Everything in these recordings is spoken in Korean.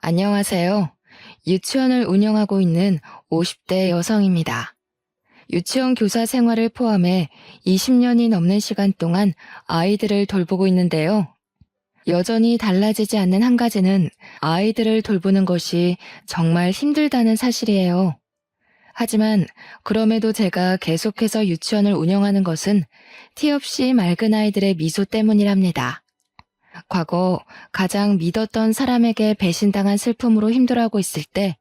안녕하세요. 유치원을 운영하고 있는 50대 여성입니다. 유치원 교사 생활을 포함해 20년이 넘는 시간 동안 아이들을 돌보고 있는데요. 여전히 달라지지 않는 한 가지는 아이들을 돌보는 것이 정말 힘들다는 사실이에요. 하지만 그럼에도 제가 계속해서 유치원을 운영하는 것은 티 없이 맑은 아이들의 미소 때문이랍니다. 과거 가장 믿었던 사람에게 배신당한 슬픔으로 힘들어하고 있을 때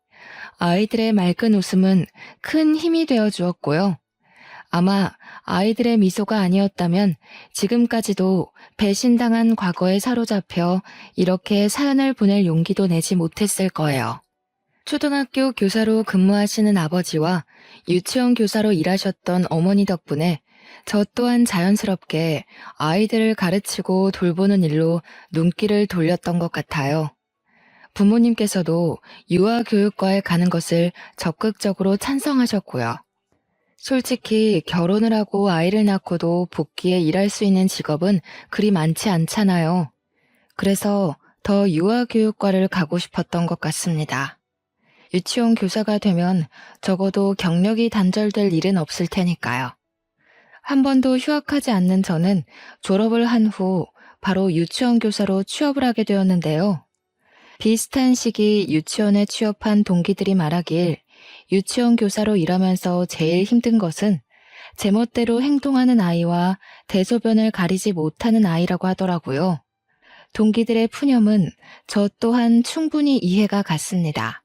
아이들의 맑은 웃음은 큰 힘이 되어 주었고요. 아마 아이들의 미소가 아니었다면 지금까지도 배신당한 과거에 사로잡혀 이렇게 사연을 보낼 용기도 내지 못했을 거예요. 초등학교 교사로 근무하시는 아버지와 유치원 교사로 일하셨던 어머니 덕분에 저 또한 자연스럽게 아이들을 가르치고 돌보는 일로 눈길을 돌렸던 것 같아요. 부모님께서도 유아교육과에 가는 것을 적극적으로 찬성하셨고요. 솔직히 결혼을 하고 아이를 낳고도 복귀해 일할 수 있는 직업은 그리 많지 않잖아요. 그래서 더 유아교육과를 가고 싶었던 것 같습니다. 유치원 교사가 되면 적어도 경력이 단절될 일은 없을 테니까요. 한 번도 휴학하지 않는 저는 졸업을 한 후 바로 유치원 교사로 취업을 하게 되었는데요. 비슷한 시기 유치원에 취업한 동기들이 말하길 유치원 교사로 일하면서 제일 힘든 것은 제멋대로 행동하는 아이와 대소변을 가리지 못하는 아이라고 하더라고요. 동기들의 푸념은 저 또한 충분히 이해가 갔습니다.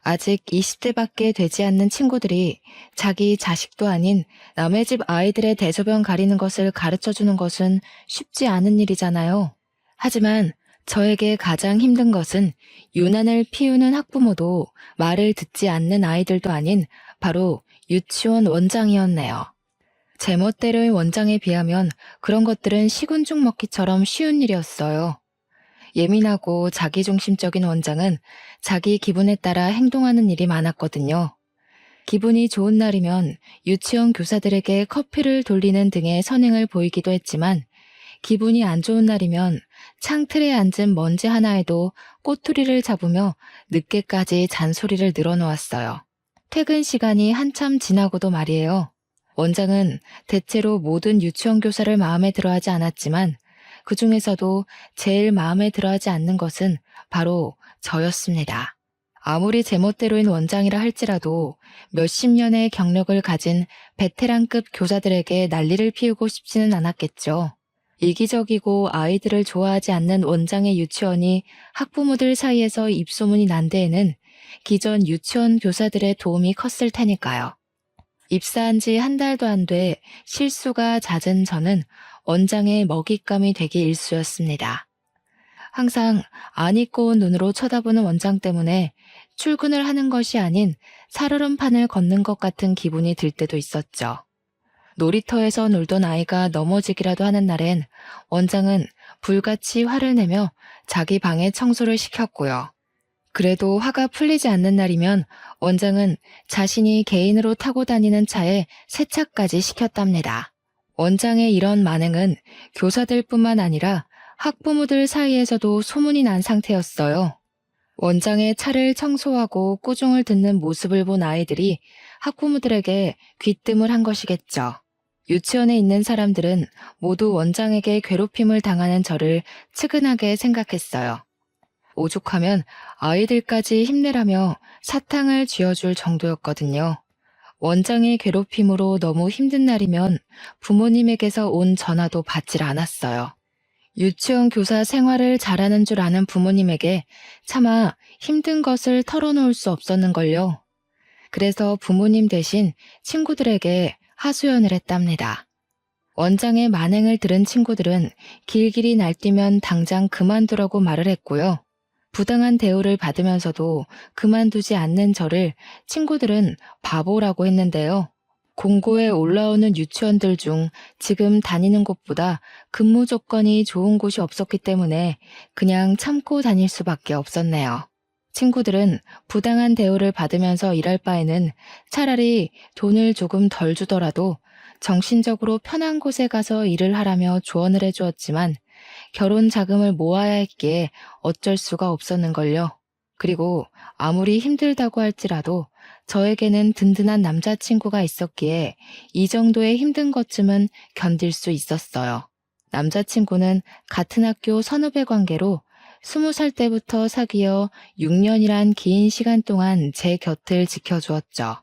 아직 20대밖에 되지 않는 친구들이 자기 자식도 아닌 남의 집 아이들의 대소변 가리는 것을 가르쳐주는 것은 쉽지 않은 일이잖아요. 하지만 저에게 가장 힘든 것은 유난을 피우는 학부모도 말을 듣지 않는 아이들도 아닌 바로 유치원 원장이었네요. 제멋대로의 원장에 비하면 그런 것들은 식은죽 먹기처럼 쉬운 일이었어요. 예민하고 자기중심적인 원장은 자기 기분에 따라 행동하는 일이 많았거든요. 기분이 좋은 날이면 유치원 교사들에게 커피를 돌리는 등의 선행을 보이기도 했지만 기분이 안 좋은 날이면 창틀에 앉은 먼지 하나에도 꼬투리를 잡으며 늦게까지 잔소리를 늘어놓았어요. 퇴근 시간이 한참 지나고도 말이에요. 원장은 대체로 모든 유치원 교사를 마음에 들어하지 않았지만 그 중에서도 제일 마음에 들어하지 않는 것은 바로 저였습니다. 아무리 제멋대로인 원장이라 할지라도 몇십 년의 경력을 가진 베테랑급 교사들에게 난리를 피우고 싶지는 않았겠죠. 이기적이고 아이들을 좋아하지 않는 원장의 유치원이 학부모들 사이에서 입소문이 난 데에는 기존 유치원 교사들의 도움이 컸을 테니까요. 입사한 지 한 달도 안 돼 실수가 잦은 저는 원장의 먹잇감이 되기 일쑤였습니다. 항상 안 잊고 온 눈으로 쳐다보는 원장 때문에 출근을 하는 것이 아닌 살얼음판을 걷는 것 같은 기분이 들 때도 있었죠. 놀이터에서 놀던 아이가 넘어지기라도 하는 날엔 원장은 불같이 화를 내며 자기 방에 청소를 시켰고요. 그래도 화가 풀리지 않는 날이면 원장은 자신이 개인으로 타고 다니는 차에 세차까지 시켰답니다. 원장의 이런 만행은 교사들뿐만 아니라 학부모들 사이에서도 소문이 난 상태였어요. 원장의 차를 청소하고 꾸중을 듣는 모습을 본 아이들이 학부모들에게 귀뜸을 한 것이겠죠. 유치원에 있는 사람들은 모두 원장에게 괴롭힘을 당하는 저를 측은하게 생각했어요. 오죽하면 아이들까지 힘내라며 사탕을 쥐어줄 정도였거든요. 원장의 괴롭힘으로 너무 힘든 날이면 부모님에게서 온 전화도 받질 않았어요. 유치원 교사 생활을 잘하는 줄 아는 부모님에게 차마 힘든 것을 털어놓을 수 없었는걸요. 그래서 부모님 대신 친구들에게 하소연을 했답니다. 원장의 만행을 들은 친구들은 길길이 날뛰면 당장 그만두라고 말을 했고요. 부당한 대우를 받으면서도 그만두지 않는 저를 친구들은 바보라고 했는데요. 공고에 올라오는 유치원들 중 지금 다니는 곳보다 근무 조건이 좋은 곳이 없었기 때문에 그냥 참고 다닐 수밖에 없었네요. 친구들은 부당한 대우를 받으면서 일할 바에는 차라리 돈을 조금 덜 주더라도 정신적으로 편한 곳에 가서 일을 하라며 조언을 해주었지만 결혼 자금을 모아야 했기에 어쩔 수가 없었는걸요. 그리고 아무리 힘들다고 할지라도 저에게는 든든한 남자친구가 있었기에 이 정도의 힘든 것쯤은 견딜 수 있었어요. 남자친구는 같은 학교 선후배 관계로 20살 때부터 사귀어 6년이란 긴 시간 동안 제 곁을 지켜주었죠.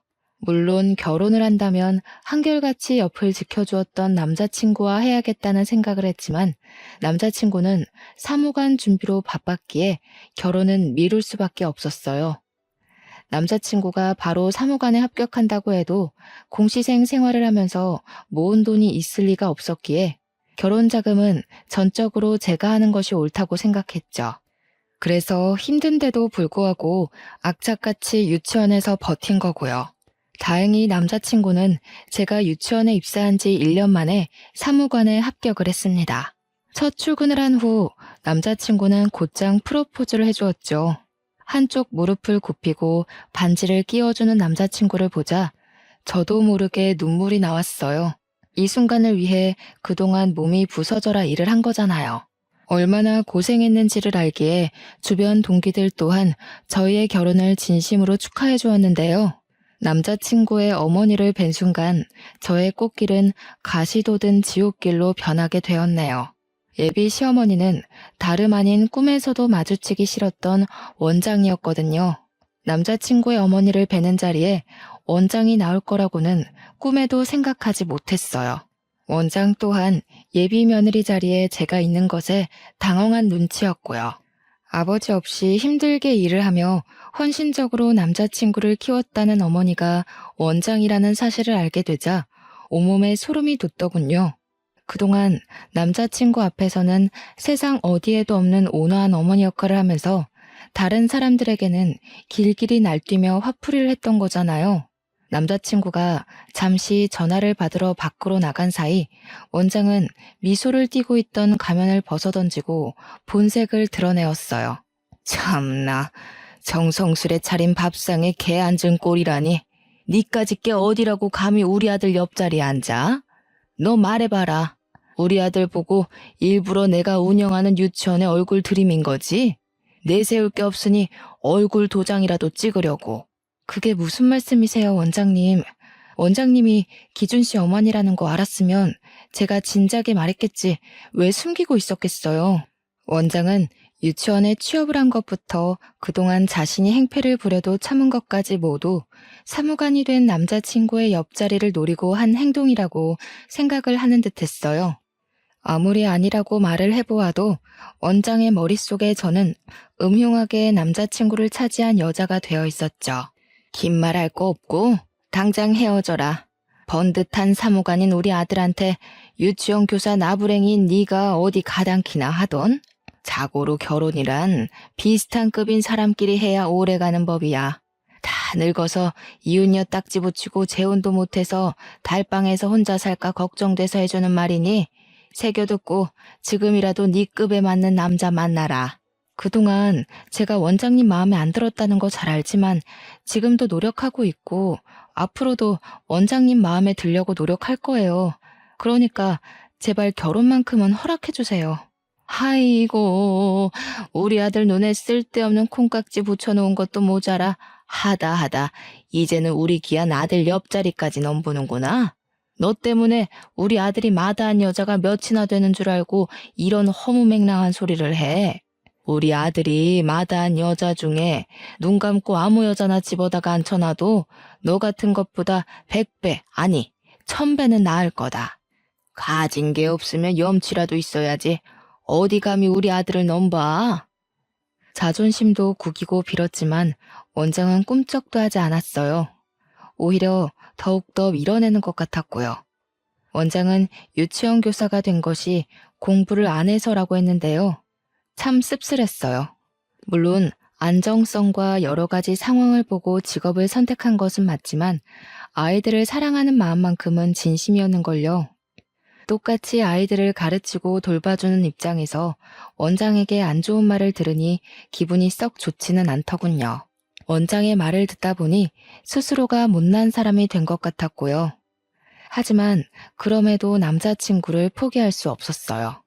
물론 결혼을 한다면 한결같이 옆을 지켜주었던 남자친구와 해야겠다는 생각을 했지만 남자친구는 사무관 준비로 바빴기에 결혼은 미룰 수밖에 없었어요. 남자친구가 바로 사무관에 합격한다고 해도 공시생 생활을 하면서 모은 돈이 있을 리가 없었기에 결혼 자금은 전적으로 제가 하는 것이 옳다고 생각했죠. 그래서 힘든데도 불구하고 악착같이 유치원에서 버틴 거고요. 다행히 남자친구는 제가 유치원에 입사한 지 1년 만에 사무관에 합격을 했습니다. 첫 출근을 한 후 남자친구는 곧장 프로포즈를 해주었죠. 한쪽 무릎을 굽히고 반지를 끼워주는 남자친구를 보자 저도 모르게 눈물이 나왔어요. 이 순간을 위해 그동안 몸이 부서져라 일을 한 거잖아요. 얼마나 고생했는지를 알기에 주변 동기들 또한 저희의 결혼을 진심으로 축하해 주었는데요. 남자친구의 어머니를 뵌 순간 저의 꽃길은 가시도 든 지옥길로 변하게 되었네요. 예비 시어머니는 다름 아닌 꿈에서도 마주치기 싫었던 원장이었거든요. 남자친구의 어머니를 뵈는 자리에 원장이 나올 거라고는 꿈에도 생각하지 못했어요. 원장 또한 예비 며느리 자리에 제가 있는 것에 당황한 눈치였고요. 아버지 없이 힘들게 일을 하며 헌신적으로 남자친구를 키웠다는 어머니가 원장이라는 사실을 알게 되자 온몸에 소름이 돋더군요. 그동안 남자친구 앞에서는 세상 어디에도 없는 온화한 어머니 역할을 하면서 다른 사람들에게는 길길이 날뛰며 화풀이를 했던 거잖아요. 남자친구가 잠시 전화를 받으러 밖으로 나간 사이 원장은 미소를 띠고 있던 가면을 벗어던지고 본색을 드러내었어요. 참나, 정성스레 차린 밥상에 개 앉은 꼴이라니. 니까짓 게 어디라고 감히 우리 아들 옆자리에 앉아? 너 말해봐라. 우리 아들 보고 일부러 내가 운영하는 유치원에 얼굴 들이민 거지? 내세울 게 없으니 얼굴 도장이라도 찍으려고. 그게 무슨 말씀이세요, 원장님? 원장님이 기준 씨 어머니라는 거 알았으면 제가 진작에 말했겠지 왜 숨기고 있었겠어요. 원장은 유치원에 취업을 한 것부터 그동안 자신이 행패를 부려도 참은 것까지 모두 사무관이 된 남자친구의 옆자리를 노리고 한 행동이라고 생각을 하는 듯했어요. 아무리 아니라고 말을 해보아도 원장의 머릿속에 저는 음흉하게 남자친구를 차지한 여자가 되어 있었죠. 긴 말 할 거 없고 당장 헤어져라. 번듯한 사무관인 우리 아들한테 유치원 교사 나부랭이인 네가 어디 가당키나 하던? 자고로 결혼이란 비슷한 급인 사람끼리 해야 오래가는 법이야. 다 늙어서 이웃녀 딱지 붙이고 재혼도 못해서 달방에서 혼자 살까 걱정돼서 해주는 말이니 새겨듣고 지금이라도 네 급에 맞는 남자 만나라. 그동안 제가 원장님 마음에 안 들었다는 거 잘 알지만 지금도 노력하고 있고 앞으로도 원장님 마음에 들려고 노력할 거예요. 그러니까 제발 결혼만큼은 허락해주세요. 아이고, 우리 아들 눈에 쓸데없는 콩깍지 붙여놓은 것도 모자라 하다 이제는 우리 귀한 아들 옆자리까지 넘보는구나. 너 때문에 우리 아들이 마다한 여자가 몇이나 되는 줄 알고 이런 허무맹랑한 소리를 해. 우리 아들이 마다한 여자 중에 눈 감고 아무 여자나 집어다가 앉혀놔도 너 같은 것보다 100배, 아니 1000배는 나을 거다. 가진 게 없으면 염치라도 있어야지. 어디 감히 우리 아들을 넘봐. 자존심도 구기고 빌었지만 원장은 꿈쩍도 하지 않았어요. 오히려 더욱더 밀어내는 것 같았고요. 원장은 유치원 교사가 된 것이 공부를 안 해서라고 했는데요. 참 씁쓸했어요. 물론 안정성과 여러 가지 상황을 보고 직업을 선택한 것은 맞지만 아이들을 사랑하는 마음만큼은 진심이었는걸요. 똑같이 아이들을 가르치고 돌봐주는 입장에서 원장에게 안 좋은 말을 들으니 기분이 썩 좋지는 않더군요. 원장의 말을 듣다 보니 스스로가 못난 사람이 된 것 같았고요. 하지만 그럼에도 남자친구를 포기할 수 없었어요.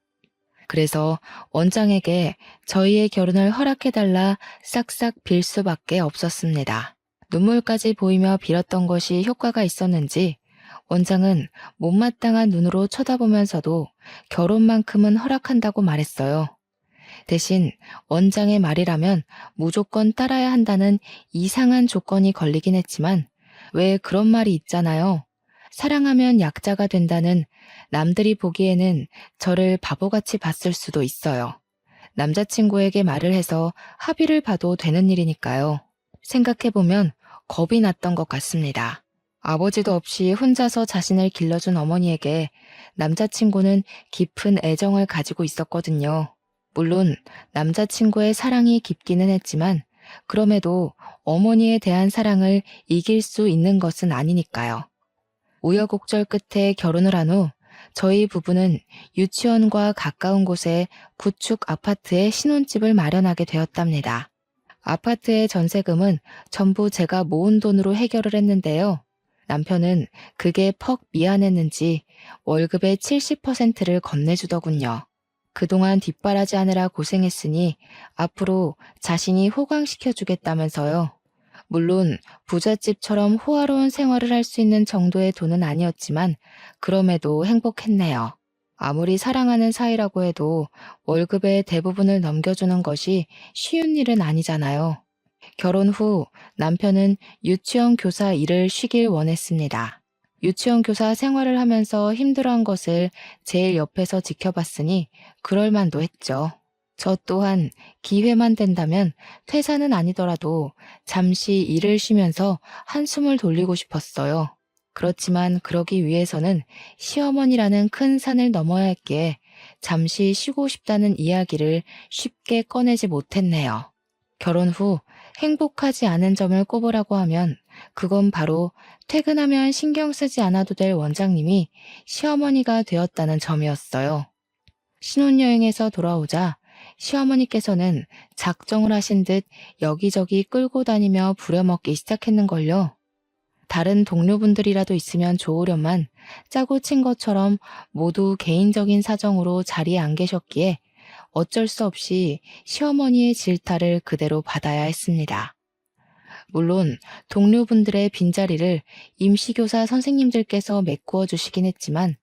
그래서 원장에게 저희의 결혼을 허락해달라 싹싹 빌 수밖에 없었습니다. 눈물까지 보이며 빌었던 것이 효과가 있었는지 원장은 못마땅한 눈으로 쳐다보면서도 결혼만큼은 허락한다고 말했어요. 대신 원장의 말이라면 무조건 따라야 한다는 이상한 조건이 걸리긴 했지만 왜 그런 말이 있잖아요. 사랑하면 약자가 된다는. 남들이 보기에는 저를 바보같이 봤을 수도 있어요. 남자친구에게 말을 해서 합의를 봐도 되는 일이니까요. 생각해보면 겁이 났던 것 같습니다. 아버지도 없이 혼자서 자신을 길러준 어머니에게 남자친구는 깊은 애정을 가지고 있었거든요. 물론 남자친구의 사랑이 깊기는 했지만 그럼에도 어머니에 대한 사랑을 이길 수 있는 것은 아니니까요. 우여곡절 끝에 결혼을 한 후 저희 부부는 유치원과 가까운 곳에 구축 아파트에 신혼집을 마련하게 되었답니다. 아파트의 전세금은 전부 제가 모은 돈으로 해결을 했는데요. 남편은 그게 퍽 미안했는지 월급의 70%를 건네주더군요. 그동안 뒷바라지하느라 고생했으니 앞으로 자신이 호강시켜주겠다면서요. 물론 부잣집처럼 호화로운 생활을 할 수 있는 정도의 돈은 아니었지만 그럼에도 행복했네요. 아무리 사랑하는 사이라고 해도 월급의 대부분을 넘겨주는 것이 쉬운 일은 아니잖아요. 결혼 후 남편은 유치원 교사 일을 쉬길 원했습니다. 유치원 교사 생활을 하면서 힘들어한 것을 제일 옆에서 지켜봤으니 그럴 만도 했죠. 저 또한 기회만 된다면 퇴사는 아니더라도 잠시 일을 쉬면서 한숨을 돌리고 싶었어요. 그렇지만 그러기 위해서는 시어머니라는 큰 산을 넘어야 했기에 잠시 쉬고 싶다는 이야기를 쉽게 꺼내지 못했네요. 결혼 후 행복하지 않은 점을 꼽으라고 하면 그건 바로 퇴근하면 신경 쓰지 않아도 될 원장님이 시어머니가 되었다는 점이었어요. 신혼여행에서 돌아오자 시어머니께서는 작정을 하신 듯 여기저기 끌고 다니며 부려먹기 시작했는걸요. 다른 동료분들이라도 있으면 좋으련만 짜고 친 것처럼 모두 개인적인 사정으로 자리에 안 계셨기에 어쩔 수 없이 시어머니의 질타를 그대로 받아야 했습니다. 물론 동료분들의 빈자리를 임시교사 선생님들께서 메꾸어 주시긴 했지만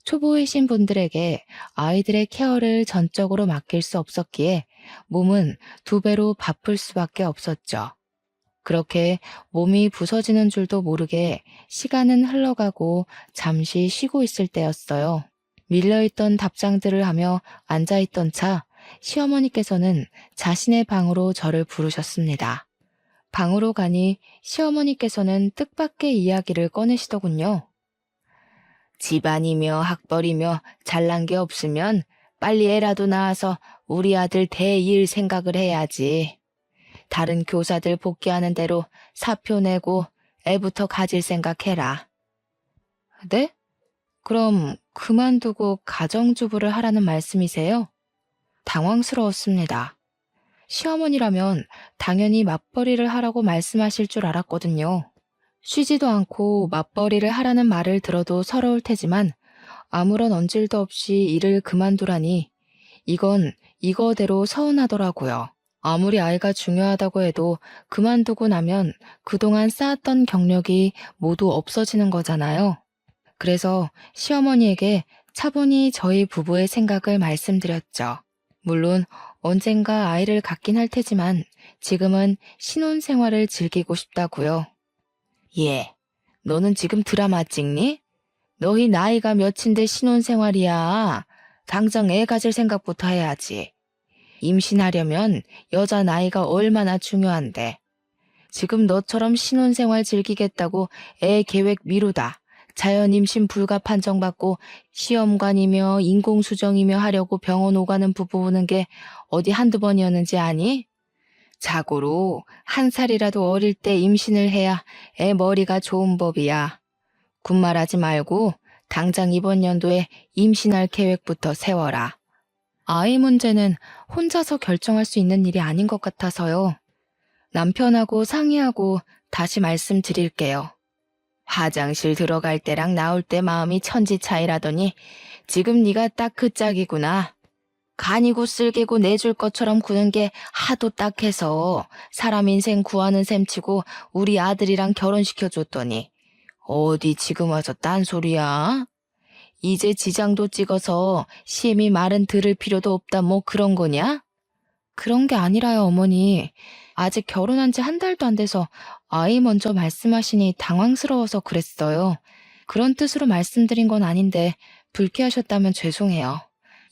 초보이신 분들에게 아이들의 케어를 전적으로 맡길 수 없었기에 몸은 2배로 바쁠 수밖에 없었죠. 그렇게 몸이 부서지는 줄도 모르게 시간은 흘러가고 잠시 쉬고 있을 때였어요. 밀려있던 답장들을 하며 앉아있던 차 시어머니께서는 자신의 방으로 저를 부르셨습니다. 방으로 가니 시어머니께서는 뜻밖의 이야기를 꺼내시더군요. 집안이며 학벌이며 잘난 게 없으면 빨리 애라도 낳아서 우리 아들 대일 생각을 해야지. 다른 교사들 복귀하는 대로 사표 내고 애부터 가질 생각해라. 네? 그럼 그만두고 가정주부를 하라는 말씀이세요? 당황스러웠습니다. 시어머니라면 당연히 맞벌이를 하라고 말씀하실 줄 알았거든요. 쉬지도 않고 맞벌이를 하라는 말을 들어도 서러울 테지만 아무런 언질도 없이 일을 그만두라니 이건 이거대로 서운하더라고요. 아무리 아이가 중요하다고 해도 그만두고 나면 그동안 쌓았던 경력이 모두 없어지는 거잖아요. 그래서 시어머니에게 차분히 저희 부부의 생각을 말씀드렸죠. 물론 언젠가 아이를 갖긴 할 테지만 지금은 신혼생활을 즐기고 싶다고요. 예, 너는 지금 드라마 찍니? 너희 나이가 몇인데 신혼생활이야. 당장 애 가질 생각부터 해야지. 임신하려면 여자 나이가 얼마나 중요한데. 지금 너처럼 신혼생활 즐기겠다고 애 계획 미루다. 자연 임신 불가 판정받고 시험관이며 인공수정이며 하려고 병원 오가는 부부 보는 게 어디 한두 번이었는지 아니? 자고로 1살이라도 어릴 때 임신을 해야 애 머리가 좋은 법이야. 군말하지 말고 당장 이번 연도에 임신할 계획부터 세워라. 아이 문제는 혼자서 결정할 수 있는 일이 아닌 것 같아서요. 남편하고 상의하고 다시 말씀드릴게요. 화장실 들어갈 때랑 나올 때 마음이 천지 차이라더니 지금 네가 딱 그 짝이구나. 간이고 쓸개고 내줄 것처럼 구는 게 하도 딱해서 사람 인생 구하는 셈치고 우리 아들이랑 결혼시켜줬더니 어디 지금 와서 딴소리야? 이제 지장도 찍어서 시엠이 말은 들을 필요도 없다 뭐 그런 거냐? 그런 게 아니라요, 어머니. 아직 결혼한 지 한 달도 안 돼서 아이 먼저 말씀하시니 당황스러워서 그랬어요. 그런 뜻으로 말씀드린 건 아닌데 불쾌하셨다면 죄송해요.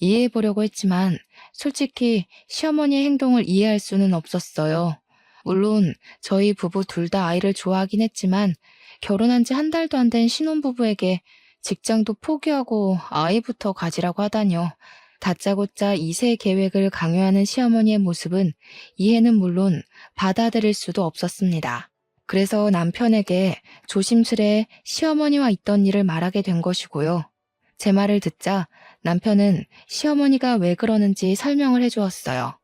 이해해보려고 했지만 솔직히 시어머니의 행동을 이해할 수는 없었어요. 물론 저희 부부 둘 다 아이를 좋아하긴 했지만 결혼한 지 한 달도 안 된 신혼부부에게 직장도 포기하고 아이부터 가지라고 하다뇨. 다짜고짜 2세 계획을 강요하는 시어머니의 모습은 이해는 물론 받아들일 수도 없었습니다. 그래서 남편에게 조심스레 시어머니와 있던 일을 말하게 된 것이고요. 제 말을 듣자 남편은 시어머니가 왜 그러는지 설명을 해주었어요.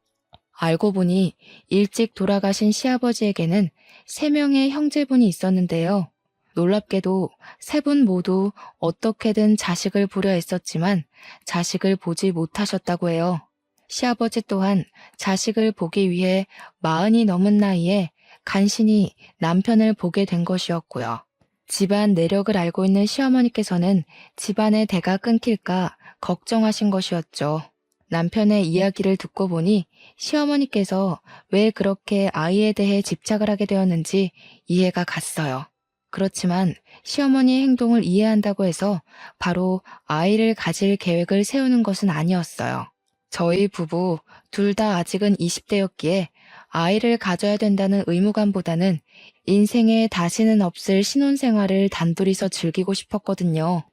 알고 보니 일찍 돌아가신 시아버지에게는 3명의 형제분이 있었는데요. 놀랍게도 3분 모두 어떻게든 자식을 보려 했었지만 자식을 보지 못하셨다고 해요. 시아버지 또한 자식을 보기 위해 40이 넘은 나이에 간신히 남편을 보게 된 것이었고요. 집안 내력을 알고 있는 시어머니께서는 집안의 대가 끊길까 걱정하신 것이었죠. 남편의 이야기를 듣고 보니 시어머니께서 왜 그렇게 아이에 대해 집착을 하게 되었는지 이해가 갔어요. 그렇지만 시어머니의 행동을 이해한다고 해서 바로 아이를 가질 계획을 세우는 것은 아니었어요. 저희 부부 둘 다 아직은 20대였기에 아이를 가져야 된다는 의무감보다는 인생에 다시는 없을 신혼생활을 단둘이서 즐기고 싶었거든요.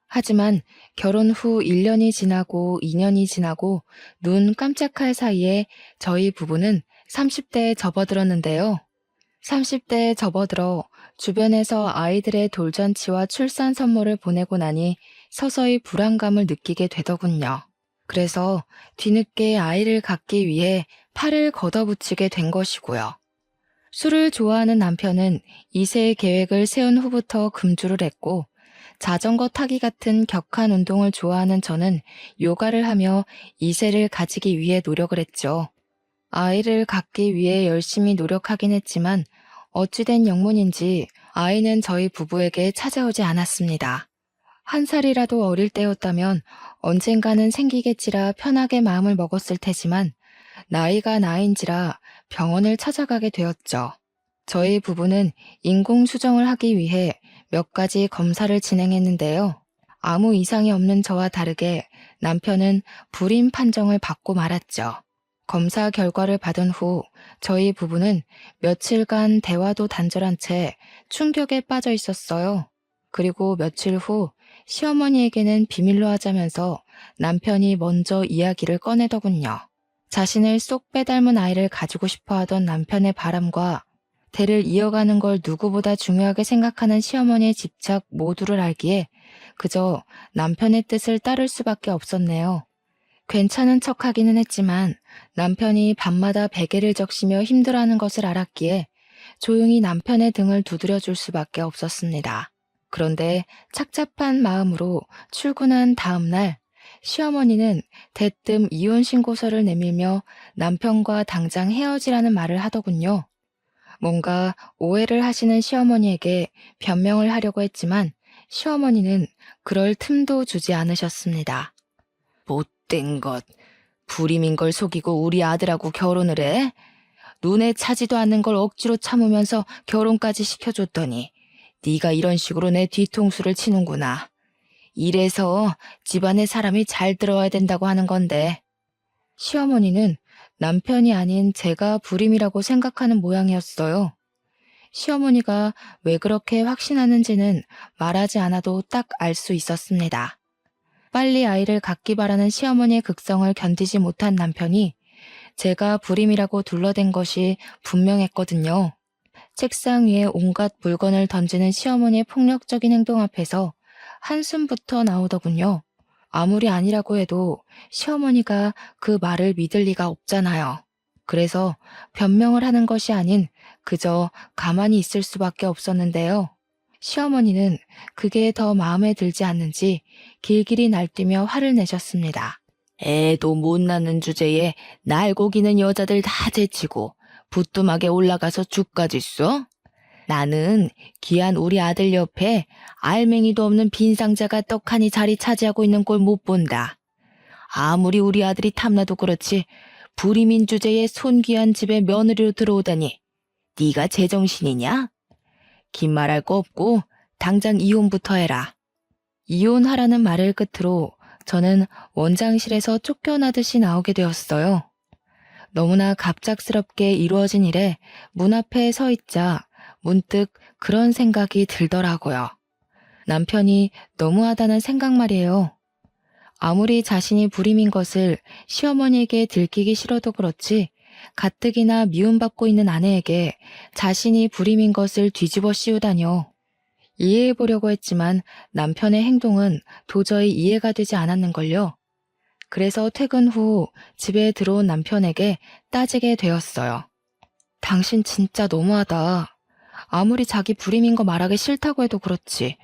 하지만 결혼 후 1년이 지나고 2년이 지나고 눈 깜짝할 사이에 저희 부부는 30대에 접어들었는데요. 30대에 접어들어 주변에서 아이들의 돌잔치와 출산 선물을 보내고 나니 서서히 불안감을 느끼게 되더군요. 그래서 뒤늦게 아이를 갖기 위해 팔을 걷어붙이게 된 것이고요. 술을 좋아하는 남편은 2세 계획을 세운 후부터 금주를 했고 자전거 타기 같은 격한 운동을 좋아하는 저는 요가를 하며 2세를 가지기 위해 노력을 했죠. 아이를 갖기 위해 열심히 노력하긴 했지만 어찌된 영문인지 아이는 저희 부부에게 찾아오지 않았습니다. 1살이라도 어릴 때였다면 언젠가는 생기겠지라 편하게 마음을 먹었을 테지만 나이가 나이인지라 병원을 찾아가게 되었죠. 저희 부부는 인공수정을 하기 위해 몇 가지 검사를 진행했는데요. 아무 이상이 없는 저와 다르게 남편은 불임 판정을 받고 말았죠. 검사 결과를 받은 후 저희 부부는 며칠간 대화도 단절한 채 충격에 빠져 있었어요. 그리고 며칠 후 시어머니에게는 비밀로 하자면서 남편이 먼저 이야기를 꺼내더군요. 자신을 쏙 빼닮은 아이를 가지고 싶어 하던 남편의 바람과 대를 이어가는 걸 누구보다 중요하게 생각하는 시어머니의 집착 모두를 알기에 그저 남편의 뜻을 따를 수밖에 없었네요. 괜찮은 척하기는 했지만 남편이 밤마다 베개를 적시며 힘들어하는 것을 알았기에 조용히 남편의 등을 두드려줄 수밖에 없었습니다. 그런데 착잡한 마음으로 출근한 다음 날 시어머니는 대뜸 이혼 신고서를 내밀며 남편과 당장 헤어지라는 말을 하더군요. 뭔가 오해를 하시는 시어머니에게 변명을 하려고 했지만 시어머니는 그럴 틈도 주지 않으셨습니다. 못된 것, 불임인 걸 속이고 우리 아들하고 결혼을 해? 눈에 차지도 않는 걸 억지로 참으면서 결혼까지 시켜줬더니 네가 이런 식으로 내 뒤통수를 치는구나. 이래서 집안에 사람이 잘 들어와야 된다고 하는 건데. 시어머니는 남편이 아닌 제가 불임이라고 생각하는 모양이었어요. 시어머니가 왜 그렇게 확신하는지는 말하지 않아도 딱 알 수 있었습니다. 빨리 아이를 갖기 바라는 시어머니의 극성을 견디지 못한 남편이 제가 불임이라고 둘러댄 것이 분명했거든요. 책상 위에 온갖 물건을 던지는 시어머니의 폭력적인 행동 앞에서 한숨부터 나오더군요. 아무리 아니라고 해도 시어머니가 그 말을 믿을 리가 없잖아요. 그래서 변명을 하는 것이 아닌 그저 가만히 있을 수밖에 없었는데요. 시어머니는 그게 더 마음에 들지 않는지 길길이 날뛰며 화를 내셨습니다. 애도 못 낳는 주제에 날고기는 여자들 다 제치고 부뚜막에 올라가서 죽까지 써? 나는 귀한 우리 아들 옆에 알맹이도 없는 빈 상자가 떡하니 자리 차지하고 있는 꼴 못 본다. 아무리 우리 아들이 탐나도 그렇지 불임인 주제에 손귀한 집에 며느리로 들어오다니 네가 제정신이냐? 긴 말할 거 없고 당장 이혼부터 해라. 이혼하라는 말을 끝으로 저는 원장실에서 쫓겨나듯이 나오게 되었어요. 너무나 갑작스럽게 이루어진 일에 문 앞에 서 있자 문득 그런 생각이 들더라고요. 남편이 너무하다는 생각 말이에요. 아무리 자신이 불임인 것을 시어머니에게 들키기 싫어도 그렇지 가뜩이나 미움받고 있는 아내에게 자신이 불임인 것을 뒤집어 씌우다뇨. 이해해보려고 했지만 남편의 행동은 도저히 이해가 되지 않았는걸요. 그래서 퇴근 후 집에 들어온 남편에게 따지게 되었어요. 당신 진짜 너무하다. 아무리 자기 불임인 거 말하기 싫다고 해도 그렇지.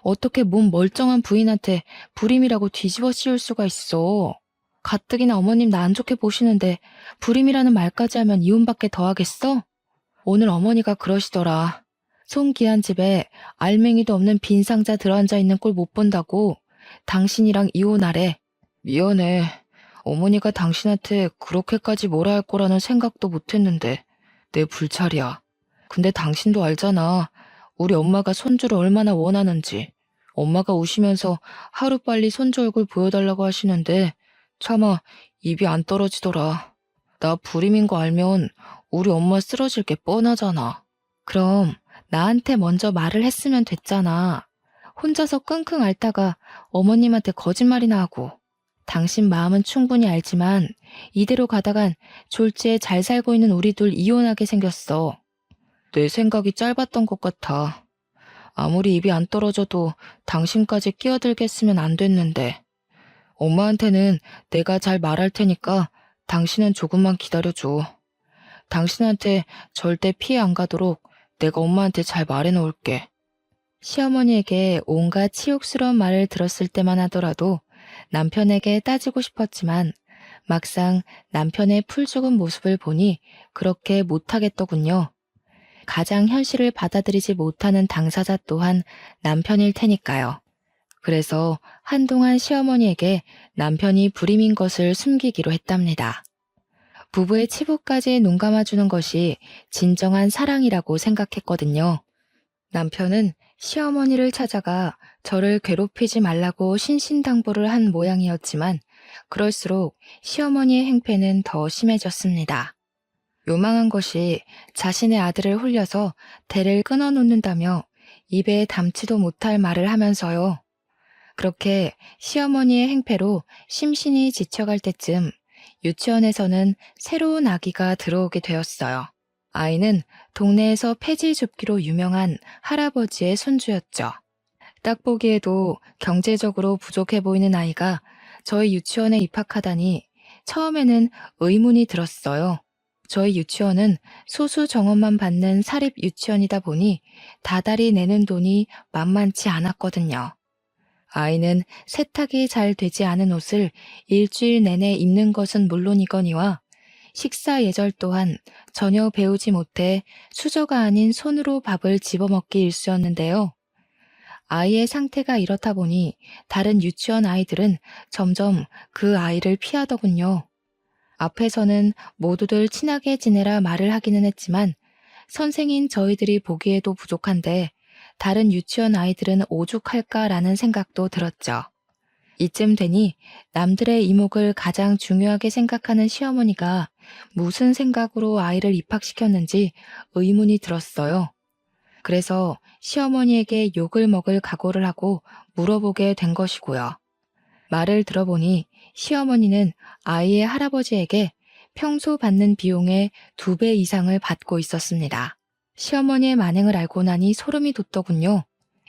어떻게 몸 멀쩡한 부인한테 불임이라고 뒤집어 씌울 수가 있어. 가뜩이나 어머님 나 안 좋게 보시는데 불임이라는 말까지 하면 이혼밖에 더 하겠어? 오늘 어머니가 그러시더라. 손귀한 집에 알맹이도 없는 빈 상자 들어앉아 있는 꼴 못 본다고 당신이랑 이혼하래. 미안해. 어머니가 당신한테 그렇게까지 뭐라 할 거라는 생각도 못했는데 내 불찰이야. 근데 당신도 알잖아. 우리 엄마가 손주를 얼마나 원하는지. 엄마가 우시면서 하루빨리 손주 얼굴 보여달라고 하시는데 차마 입이 안 떨어지더라. 나 불임인 거 알면 우리 엄마 쓰러질 게 뻔하잖아. 그럼 나한테 먼저 말을 했으면 됐잖아. 혼자서 끙끙 앓다가 어머님한테 거짓말이나 하고. 당신 마음은 충분히 알지만 이대로 가다간 졸지에 잘 살고 있는 우리 둘 이혼하게 생겼어. 내 생각이 짧았던 것 같아. 아무리 입이 안 떨어져도 당신까지 끼어들겠으면 안 됐는데. 엄마한테는 내가 잘 말할 테니까 당신은 조금만 기다려줘. 당신한테 절대 피해 안 가도록 내가 엄마한테 잘 말해놓을게. 시어머니에게 온갖 치욕스러운 말을 들었을 때만 하더라도 남편에게 따지고 싶었지만 막상 남편의 풀죽은 모습을 보니 그렇게 못하겠더군요. 가장 현실을 받아들이지 못하는 당사자 또한 남편일 테니까요. 그래서 한동안 시어머니에게 남편이 불임인 것을 숨기기로 했답니다. 부부의 치부까지 눈 감아주는 것이 진정한 사랑이라고 생각했거든요. 남편은 시어머니를 찾아가 저를 괴롭히지 말라고 신신당부를 한 모양이었지만 그럴수록 시어머니의 행패는 더 심해졌습니다. 요망한 것이 자신의 아들을 홀려서 대를 끊어놓는다며 입에 담지도 못할 말을 하면서요. 그렇게 시어머니의 행패로 심신이 지쳐갈 때쯤 유치원에서는 새로운 아기가 들어오게 되었어요. 아이는 동네에서 폐지 줍기로 유명한 할아버지의 손주였죠. 딱 보기에도 경제적으로 부족해 보이는 아이가 저희 유치원에 입학하다니 처음에는 의문이 들었어요. 저희 유치원은 소수 정원만 받는 사립 유치원이다 보니 다달이 내는 돈이 만만치 않았거든요. 아이는 세탁이 잘 되지 않은 옷을 일주일 내내 입는 것은 물론이거니와 식사 예절 또한 전혀 배우지 못해 수저가 아닌 손으로 밥을 집어먹기 일쑤였는데요. 아이의 상태가 이렇다 보니 다른 유치원 아이들은 점점 그 아이를 피하더군요. 앞에서는 모두들 친하게 지내라 말을 하기는 했지만 선생인 저희들이 보기에도 부족한데 다른 유치원 아이들은 오죽할까라는 생각도 들었죠. 이쯤 되니 남들의 이목을 가장 중요하게 생각하는 시어머니가 무슨 생각으로 아이를 입학시켰는지 의문이 들었어요. 그래서 시어머니에게 욕을 먹을 각오를 하고 물어보게 된 것이고요. 말을 들어보니 시어머니는 아이의 할아버지에게 평소 받는 비용의 2배 이상을 받고 있었습니다. 시어머니의 만행을 알고 나니 소름이 돋더군요.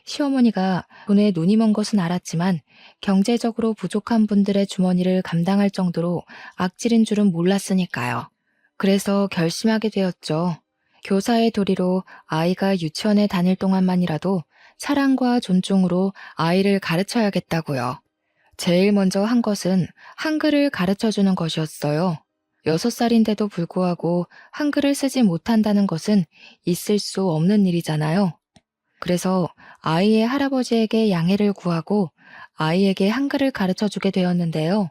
시어머니가 돈에 눈이 먼 것은 알았지만 경제적으로 부족한 분들의 주머니를 감당할 정도로 악질인 줄은 몰랐으니까요. 그래서 결심하게 되었죠. 교사의 도리로 아이가 유치원에 다닐 동안만이라도 사랑과 존중으로 아이를 가르쳐야겠다고요. 제일 먼저 한 것은 한글을 가르쳐 주는 것이었어요. 6살인데도 불구하고 한글을 쓰지 못한다는 것은 있을 수 없는 일이잖아요. 그래서 아이의 할아버지에게 양해를 구하고 아이에게 한글을 가르쳐 주게 되었는데요.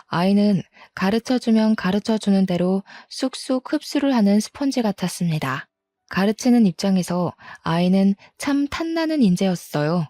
아이는 가르쳐 주면 가르쳐 주는 대로 쑥쑥 흡수를 하는 스펀지 같았습니다. 가르치는 입장에서 아이는 참 탐나는 인재였어요.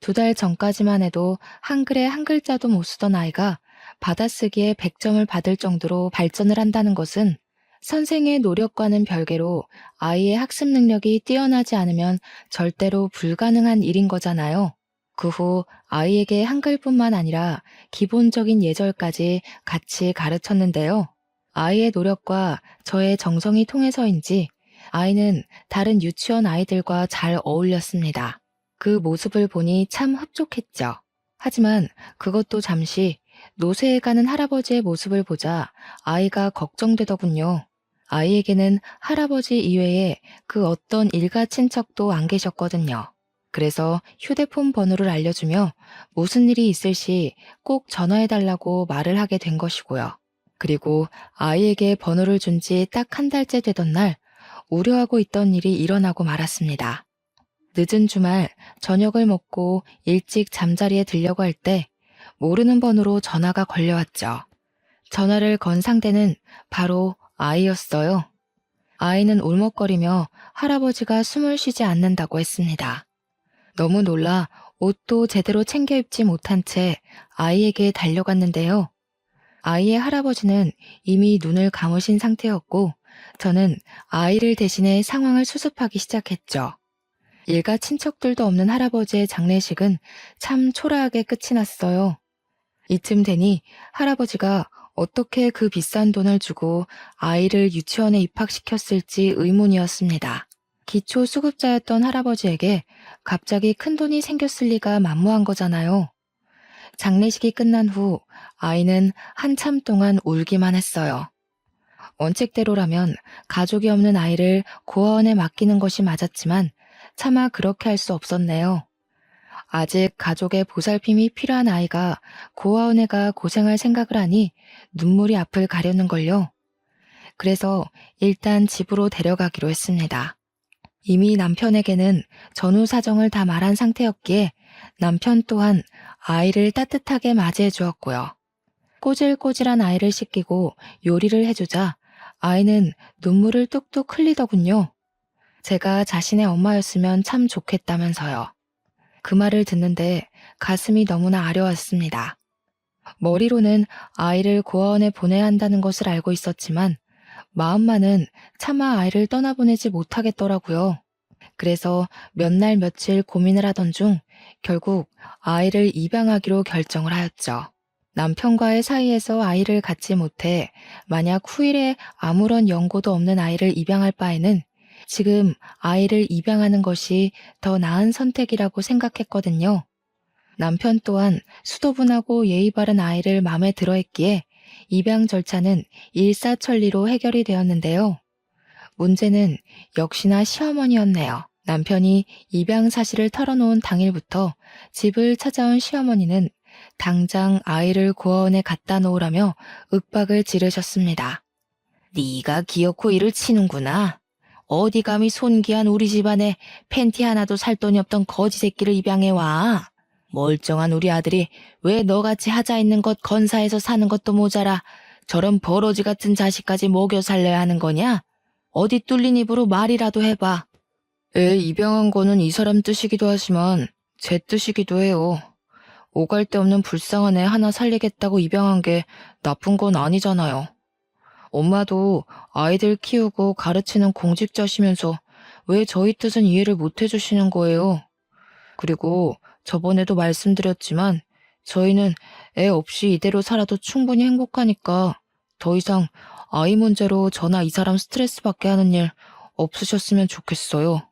2달 전까지만 해도 한글에 한 글자도 못 쓰던 아이가 받아쓰기에 100점을 받을 정도로 발전을 한다는 것은 선생의 노력과는 별개로 아이의 학습 능력이 뛰어나지 않으면 절대로 불가능한 일인 거잖아요. 그 후 아이에게 한글뿐만 아니라 기본적인 예절까지 같이 가르쳤는데요. 아이의 노력과 저의 정성이 통해서인지 아이는 다른 유치원 아이들과 잘 어울렸습니다. 그 모습을 보니 참 흡족했죠. 하지만 그것도 잠시 노쇠해 가는 할아버지의 모습을 보자 아이가 걱정되더군요. 아이에게는 할아버지 이외에 그 어떤 일가 친척도 안 계셨거든요. 그래서 휴대폰 번호를 알려주며 무슨 일이 있을 시 꼭 전화해달라고 말을 하게 된 것이고요. 그리고 아이에게 번호를 준 지 딱 한 달째 되던 날 우려하고 있던 일이 일어나고 말았습니다. 늦은 주말 저녁을 먹고 일찍 잠자리에 들려고 할 때 모르는 번호로 전화가 걸려왔죠. 전화를 건 상대는 바로 아이였어요. 아이는 울먹거리며 할아버지가 숨을 쉬지 않는다고 했습니다. 너무 놀라 옷도 제대로 챙겨 입지 못한 채 아이에게 달려갔는데요. 아이의 할아버지는 이미 눈을 감으신 상태였고 저는 아이를 대신해 상황을 수습하기 시작했죠. 일가 친척들도 없는 할아버지의 장례식은 참 초라하게 끝이 났어요. 이쯤 되니 할아버지가 어떻게 그 비싼 돈을 주고 아이를 유치원에 입학시켰을지 의문이었습니다. 기초수급자였던 할아버지에게 갑자기 큰돈이 생겼을 리가 만무한 거잖아요. 장례식이 끝난 후 아이는 한참 동안 울기만 했어요. 원칙대로라면 가족이 없는 아이를 고아원에 맡기는 것이 맞았지만 차마 그렇게 할 수 없었네요. 아직 가족의 보살핌이 필요한 아이가 고아원에 가 고생할 생각을 하니 눈물이 앞을 가려는걸요. 그래서 일단 집으로 데려가기로 했습니다. 이미 남편에게는 전후 사정을 다 말한 상태였기에 남편 또한 아이를 따뜻하게 맞이해 주었고요. 꼬질꼬질한 아이를 씻기고 요리를 해주자 아이는 눈물을 뚝뚝 흘리더군요. 제가 자신의 엄마였으면 참 좋겠다면서요. 그 말을 듣는데 가슴이 너무나 아려왔습니다. 머리로는 아이를 고아원에 보내야 한다는 것을 알고 있었지만 마음만은 차마 아이를 떠나보내지 못하겠더라고요. 그래서 몇 날 며칠 고민을 하던 중 결국 아이를 입양하기로 결정을 하였죠. 남편과의 사이에서 아이를 갖지 못해 만약 후일에 아무런 연고도 없는 아이를 입양할 바에는 지금 아이를 입양하는 것이 더 나은 선택이라고 생각했거든요. 남편 또한 수도분하고 예의 바른 아이를 마음에 들어 했기에 입양 절차는 일사천리로 해결이 되었는데요. 문제는 역시나 시어머니였네요. 남편이 입양 사실을 털어놓은 당일부터 집을 찾아온 시어머니는 당장 아이를 고아원에 갖다 놓으라며 윽박을 지르셨습니다. 네가 기어코 이를 치는구나. 어디 감히 손귀한 우리 집안에 팬티 하나도 살 돈이 없던 거지 새끼를 입양해와. 멀쩡한 우리 아들이 왜 너같이 하자 있는 것 건사해서 사는 것도 모자라 저런 버러지 같은 자식까지 먹여 살려야 하는 거냐? 어디 뚫린 입으로 말이라도 해봐. 애 입양한 거는 이 사람 뜻이기도 하지만 제 뜻이기도 해요. 오갈 데 없는 불쌍한 애 하나 살리겠다고 입양한 게 나쁜 건 아니잖아요. 엄마도 아이들 키우고 가르치는 공직자시면서 왜 저희 뜻은 이해를 못 해주시는 거예요? 그리고 저번에도 말씀드렸지만 저희는 애 없이 이대로 살아도 충분히 행복하니까 더 이상 아이 문제로 저나 이 사람 스트레스 받게 하는 일 없으셨으면 좋겠어요.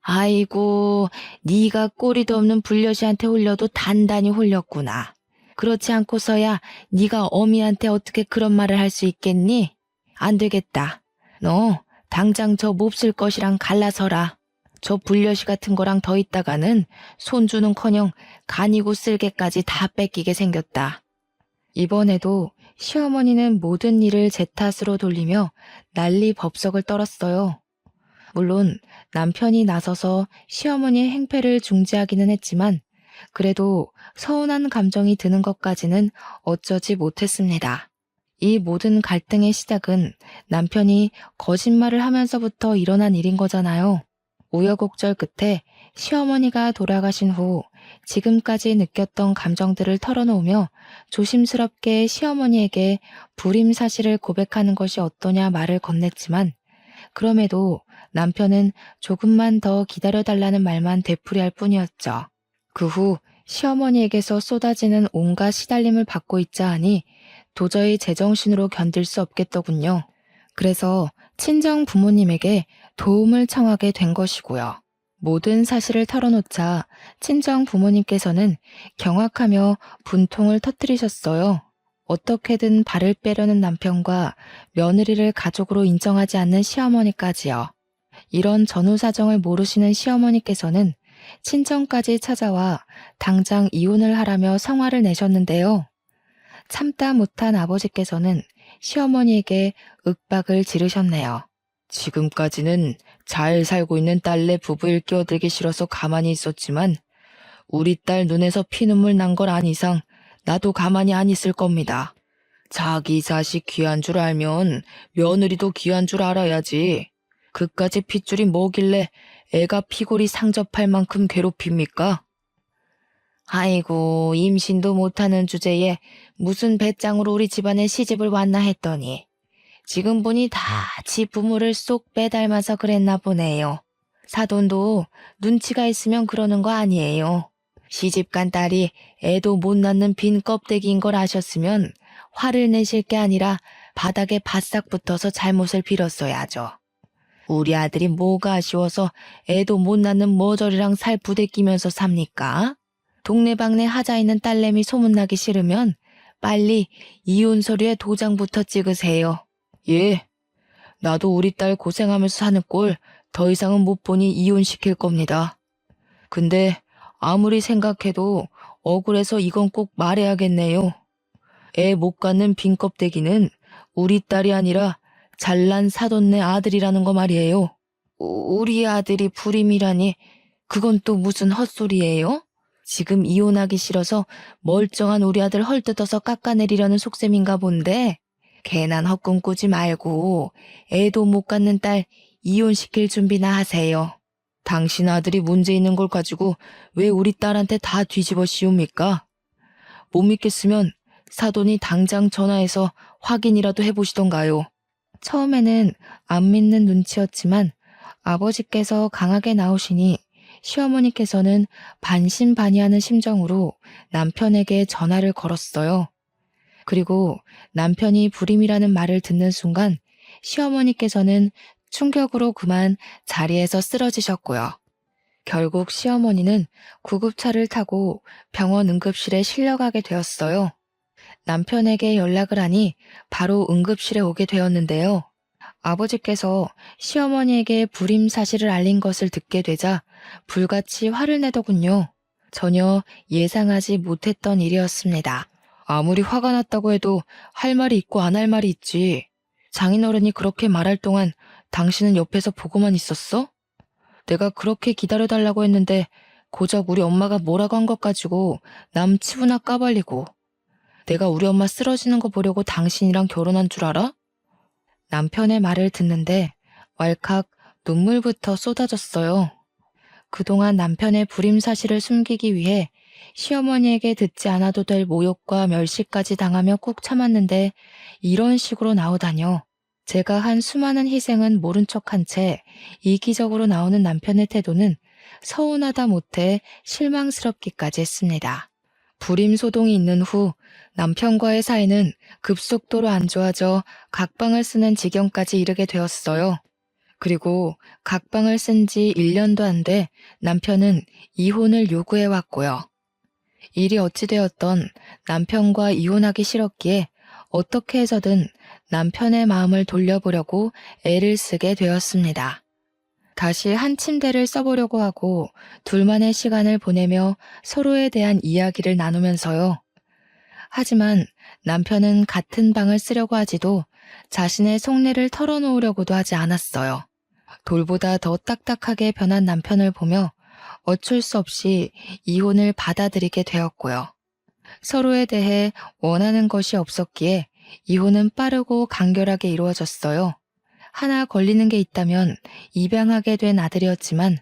아이고, 네가 꼬리도 없는 불려시한테 홀려도 단단히 홀렸구나. 그렇지 않고서야 네가 어미한테 어떻게 그런 말을 할 수 있겠니? 안 되겠다. 너 당장 저 몹쓸 것이랑 갈라서라. 저 불려시 같은 거랑 더 있다가는 손주는커녕 간이고 쓸개까지 다 뺏기게 생겼다. 이번에도 시어머니는 모든 일을 제 탓으로 돌리며 난리 법석을 떨었어요. 물론 남편이 나서서 시어머니의 행패를 중지하기는 했지만 그래도 서운한 감정이 드는 것까지는 어쩌지 못했습니다. 이 모든 갈등의 시작은 남편이 거짓말을 하면서부터 일어난 일인 거잖아요. 우여곡절 끝에 시어머니가 돌아가신 후 지금까지 느꼈던 감정들을 털어놓으며 조심스럽게 시어머니에게 불임 사실을 고백하는 것이 어떠냐 말을 건넸지만 그럼에도 남편은 조금만 더 기다려달라는 말만 되풀이할 뿐이었죠. 그 후 시어머니에게서 쏟아지는 온갖 시달림을 받고 있자 하니 도저히 제정신으로 견딜 수 없겠더군요. 그래서 친정 부모님에게 도움을 청하게 된 것이고요. 모든 사실을 털어놓자 친정 부모님께서는 경악하며 분통을 터뜨리셨어요. 어떻게든 발을 빼려는 남편과 며느리를 가족으로 인정하지 않는 시어머니까지요. 이런 전후 사정을 모르시는 시어머니께서는 친정까지 찾아와 당장 이혼을 하라며 성화를 내셨는데요. 참다 못한 아버지께서는 시어머니에게 윽박을 지르셨네요. 지금까지는 잘 살고 있는 딸네 부부일 끼어들기 싫어서 가만히 있었지만 우리 딸 눈에서 피눈물 난 걸 안 이상 나도 가만히 안 있을 겁니다. 자기 자식 귀한 줄 알면 며느리도 귀한 줄 알아야지. 그까지 핏줄이 뭐길래 애가 피골이 상접할 만큼 괴롭힙니까? 아이고, 임신도 못하는 주제에 무슨 배짱으로 우리 집안에 시집을 왔나 했더니 지금 보니 다 지 부모를 쏙 빼닮아서 그랬나 보네요. 사돈도 눈치가 있으면 그러는 거 아니에요. 시집간 딸이 애도 못 낳는 빈 껍데기인 걸 아셨으면 화를 내실 게 아니라 바닥에 바싹 붙어서 잘못을 빌었어야죠. 우리 아들이 뭐가 아쉬워서 애도 못 낳는 머저리랑 살 부대끼면서 삽니까? 동네방네 하자 있는 딸내미 소문나기 싫으면 빨리 이혼 서류에 도장부터 찍으세요. 예, 나도 우리 딸 고생하면서 사는 꼴 더 이상은 못 보니 이혼시킬 겁니다. 근데 아무리 생각해도 억울해서 이건 꼭 말해야겠네요. 애 못 갖는 빈 껍데기는 우리 딸이 아니라 잘난 사돈네 아들이라는 거 말이에요. 우리 아들이 불임이라니 그건 또 무슨 헛소리예요? 지금 이혼하기 싫어서 멀쩡한 우리 아들 헐뜯어서 깎아내리려는 속셈인가 본데 괜한 헛꿈 꾸지 말고 애도 못 갖는 딸 이혼시킬 준비나 하세요. 당신 아들이 문제 있는 걸 가지고 왜 우리 딸한테 다 뒤집어 씌웁니까? 못 믿겠으면 사돈이 당장 전화해서 확인이라도 해보시던가요. 처음에는 안 믿는 눈치였지만 아버지께서 강하게 나오시니 시어머니께서는 반신반의하는 심정으로 남편에게 전화를 걸었어요. 그리고 남편이 불임이라는 말을 듣는 순간 시어머니께서는 충격으로 그만 자리에서 쓰러지셨고요. 결국 시어머니는 구급차를 타고 병원 응급실에 실려가게 되었어요. 남편에게 연락을 하니 바로 응급실에 오게 되었는데요. 아버지께서 시어머니에게 불임 사실을 알린 것을 듣게 되자 불같이 화를 내더군요. 전혀 예상하지 못했던 일이었습니다. 아무리 화가 났다고 해도 할 말이 있고 안 할 말이 있지. 장인어른이 그렇게 말할 동안 당신은 옆에서 보고만 있었어? 내가 그렇게 기다려달라고 했는데 고작 우리 엄마가 뭐라고 한 것 가지고 남 치부나 까발리고 내가 우리 엄마 쓰러지는 거 보려고 당신이랑 결혼한 줄 알아? 남편의 말을 듣는데 왈칵 눈물부터 쏟아졌어요. 그동안 남편의 불임 사실을 숨기기 위해 시어머니에게 듣지 않아도 될 모욕과 멸시까지 당하며 꾹 참았는데 이런 식으로 나오다뇨. 제가 한 수많은 희생은 모른 척한 채 이기적으로 나오는 남편의 태도는 서운하다 못해 실망스럽기까지 했습니다. 불임 소동이 있는 후 남편과의 사이는 급속도로 안 좋아져 각방을 쓰는 지경까지 이르게 되었어요. 그리고 각방을 쓴 지 1년도 안 돼 남편은 이혼을 요구해왔고요. 일이 어찌되었던 남편과 이혼하기 싫었기에 어떻게 해서든 남편의 마음을 돌려보려고 애를 쓰게 되었습니다. 다시 한 침대를 써보려고 하고 둘만의 시간을 보내며 서로에 대한 이야기를 나누면서요. 하지만 남편은 같은 방을 쓰려고 하지도 자신의 속내를 털어놓으려고도 하지 않았어요. 돌보다 더 딱딱하게 변한 남편을 보며 어쩔 수 없이 이혼을 받아들이게 되었고요. 서로에 대해 원하는 것이 없었기에 이혼은 빠르고 간결하게 이루어졌어요. 하나 걸리는 게 있다면 입양하게 된 아들이었지만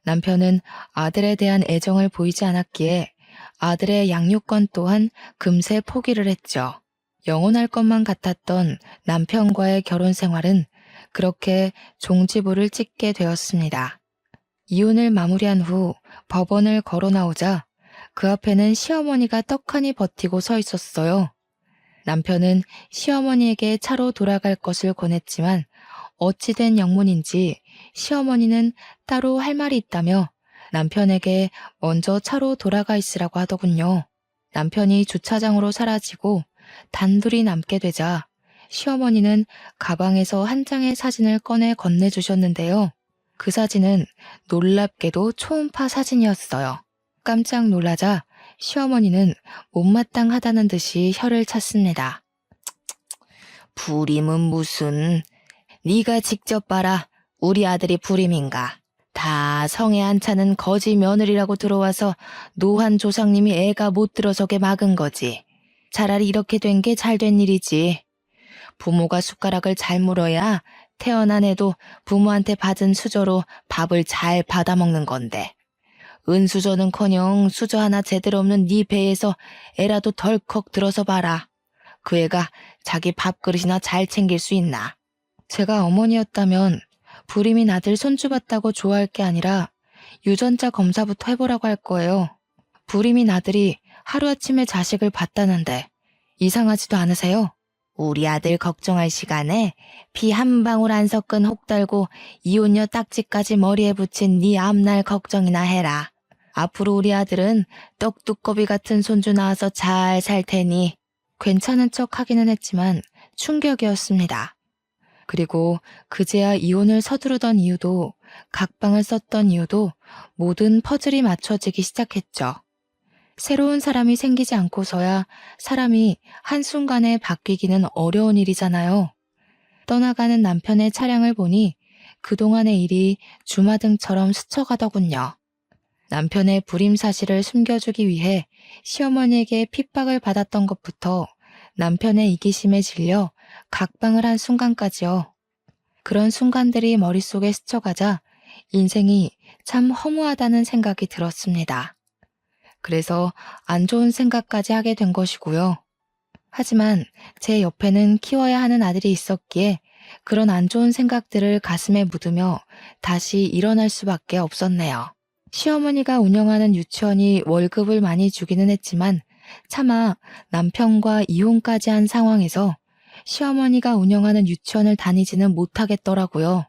남편은 아들에 대한 애정을 보이지 않았기에 아들의 양육권 또한 금세 포기를 했죠. 영원할 것만 같았던 남편과의 결혼 생활은 그렇게 종지부를 찍게 되었습니다. 이혼을 마무리한 후 법원을 걸어 나오자 그 앞에는 시어머니가 떡하니 버티고 서 있었어요. 남편은 시어머니에게 차로 돌아갈 것을 권했지만 어찌된 영문인지 시어머니는 따로 할 말이 있다며 남편에게 먼저 차로 돌아가 있으라고 하더군요. 남편이 주차장으로 사라지고 단둘이 남게 되자 시어머니는 가방에서 한 장의 사진을 꺼내 건네주셨는데요. 그 사진은 놀랍게도 초음파 사진이었어요. 깜짝 놀라자 시어머니는 못마땅하다는 듯이 혀를 찼습니다. 불임은 무슨... 네가 직접 봐라. 우리 아들이 불임인가. 다 성에 안 차는 거지 며느리라고 들어와서 노한 조상님이 애가 못 들어서게 막은 거지. 차라리 이렇게 된 게 잘 된 일이지. 부모가 숟가락을 잘 물어야 태어난 애도 부모한테 받은 수저로 밥을 잘 받아먹는 건데. 은수저는커녕 수저 하나 제대로 없는 네 배에서 애라도 덜컥 들어서 봐라. 그 애가 자기 밥그릇이나 잘 챙길 수 있나. 제가 어머니였다면 불임인 아들 손주 봤다고 좋아할 게 아니라 유전자 검사부터 해보라고 할 거예요. 불임인 아들이 하루아침에 자식을 봤다는데 이상하지도 않으세요? 우리 아들 걱정할 시간에 피 한 방울 안 섞은 혹 달고 이혼녀 딱지까지 머리에 붙인 네 앞날 걱정이나 해라. 앞으로 우리 아들은 떡두꺼비 같은 손주 낳아서 잘 살 테니. 괜찮은 척 하기는 했지만 충격이었습니다. 그리고 그제야 이혼을 서두르던 이유도 각방을 썼던 이유도 모든 퍼즐이 맞춰지기 시작했죠. 새로운 사람이 생기지 않고서야 사람이 한순간에 바뀌기는 어려운 일이잖아요. 떠나가는 남편의 차량을 보니 그동안의 일이 주마등처럼 스쳐가더군요. 남편의 불임 사실을 숨겨주기 위해 시어머니에게 핍박을 받았던 것부터 남편의 이기심에 질려 각방을 한 순간까지요. 그런 순간들이 머릿속에 스쳐가자 인생이 참 허무하다는 생각이 들었습니다. 그래서 안 좋은 생각까지 하게 된 것이고요. 하지만 제 옆에는 키워야 하는 아들이 있었기에 그런 안 좋은 생각들을 가슴에 묻으며 다시 일어날 수밖에 없었네요. 시어머니가 운영하는 유치원이 월급을 많이 주기는 했지만 차마 남편과 이혼까지 한 상황에서 시어머니가 운영하는 유치원을 다니지는 못하겠더라고요.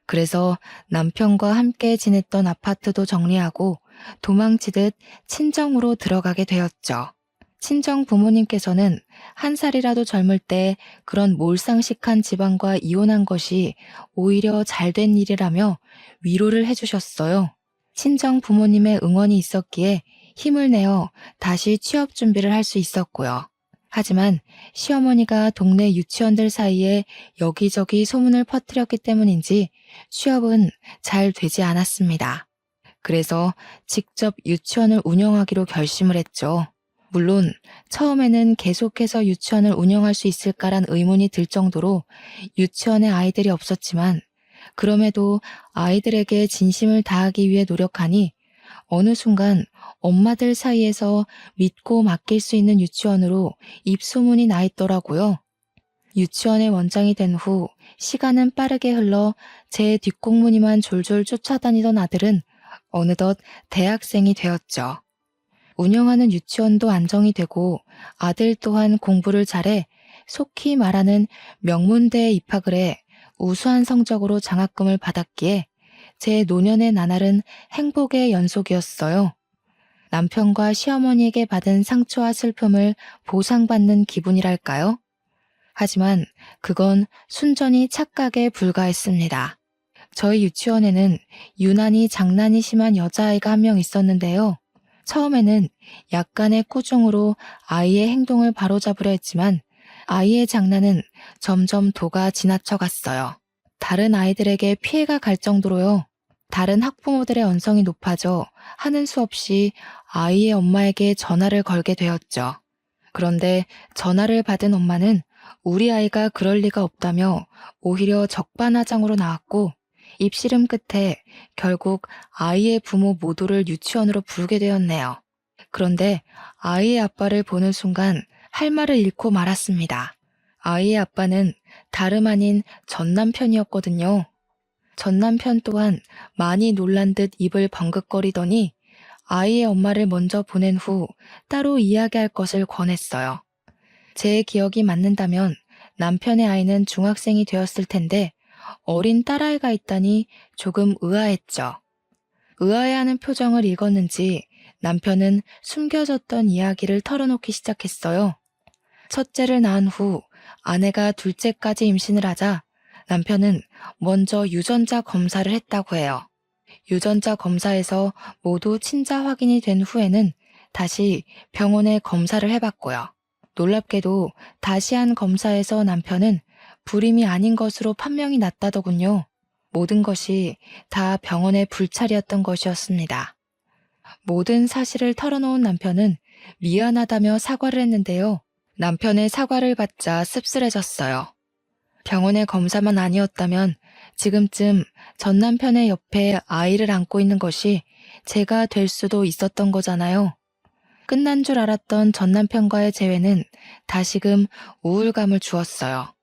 그래서 남편과 함께 지냈던 아파트도 정리하고 도망치듯 친정으로 들어가게 되었죠. 친정 부모님께서는 한 살이라도 젊을 때 그런 몰상식한 집안과 이혼한 것이 오히려 잘된 일이라며 위로를 해주셨어요. 친정 부모님의 응원이 있었기에 힘을 내어 다시 취업 준비를 할 수 있었고요. 하지만 시어머니가 동네 유치원들 사이에 여기저기 소문을 퍼뜨렸기 때문인지 취업은 잘 되지 않았습니다. 그래서 직접 유치원을 운영하기로 결심을 했죠. 물론 처음에는 계속해서 유치원을 운영할 수 있을까란 의문이 들 정도로 유치원에 아이들이 없었지만 그럼에도 아이들에게 진심을 다하기 위해 노력하니 어느 순간 엄마들 사이에서 믿고 맡길 수 있는 유치원으로 입소문이 나 있더라고요. 유치원의 원장이 된 후 시간은 빠르게 흘러 제 뒷공무니만 졸졸 쫓아다니던 아들은 어느덧 대학생이 되었죠. 운영하는 유치원도 안정이 되고 아들 또한 공부를 잘해 속히 말하는 명문대에 입학을 해 우수한 성적으로 장학금을 받았기에 제 노년의 나날은 행복의 연속이었어요. 남편과 시어머니에게 받은 상처와 슬픔을 보상받는 기분이랄까요? 하지만 그건 순전히 착각에 불과했습니다. 저희 유치원에는 유난히 장난이 심한 여자아이가 한 명 있었는데요. 처음에는 약간의 꾸중으로 아이의 행동을 바로잡으려 했지만 아이의 장난은 점점 도가 지나쳐 갔어요. 다른 아이들에게 피해가 갈 정도로요. 다른 학부모들의 언성이 높아져 하는 수 없이 아이의 엄마에게 전화를 걸게 되었죠. 그런데 전화를 받은 엄마는 우리 아이가 그럴 리가 없다며 오히려 적반하장으로 나왔고 입씨름 끝에 결국 아이의 부모 모두를 유치원으로 부르게 되었네요. 그런데 아이의 아빠를 보는 순간 할 말을 잃고 말았습니다. 아이의 아빠는 다름 아닌 전 남편이었거든요. 전 남편 또한 많이 놀란 듯 입을 번긋거리더니 아이의 엄마를 먼저 보낸 후 따로 이야기할 것을 권했어요. 제 기억이 맞는다면 남편의 아이는 중학생이 되었을 텐데 어린 딸아이가 있다니 조금 의아했죠. 의아해하는 표정을 읽었는지 남편은 숨겨졌던 이야기를 털어놓기 시작했어요. 첫째를 낳은 후 아내가 둘째까지 임신을 하자 남편은 먼저 유전자 검사를 했다고 해요. 유전자 검사에서 모두 친자 확인이 된 후에는 다시 병원에 검사를 해봤고요. 놀랍게도 다시 한 검사에서 남편은 불임이 아닌 것으로 판명이 났다더군요. 모든 것이 다 병원의 불찰이었던 것이었습니다. 모든 사실을 털어놓은 남편은 미안하다며 사과를 했는데요. 남편의 사과를 받자 씁쓸해졌어요. 병원의 검사만 아니었다면 지금쯤 전 남편의 옆에 아이를 안고 있는 것이 제가 될 수도 있었던 거잖아요. 끝난 줄 알았던 전 남편과의 재회는 다시금 우울감을 주었어요.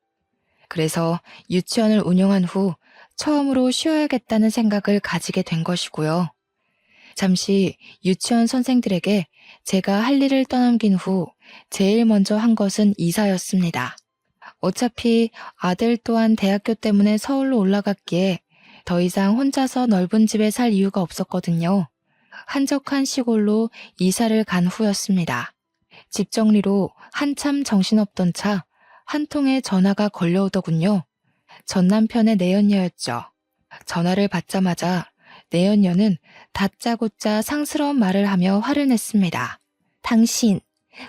그래서 유치원을 운영한 후 처음으로 쉬어야겠다는 생각을 가지게 된 것이고요. 잠시 유치원 선생들에게 제가 할 일을 떠넘긴 후 제일 먼저 한 것은 이사였습니다. 어차피 아들 또한 대학교 때문에 서울로 올라갔기에 더 이상 혼자서 넓은 집에 살 이유가 없었거든요. 한적한 시골로 이사를 간 후였습니다. 집 정리로 한참 정신없던 차 한 통의 전화가 걸려오더군요. 전 남편의 내연녀였죠. 전화를 받자마자 내연녀는 다짜고짜 상스러운 말을 하며 화를 냈습니다. 당신,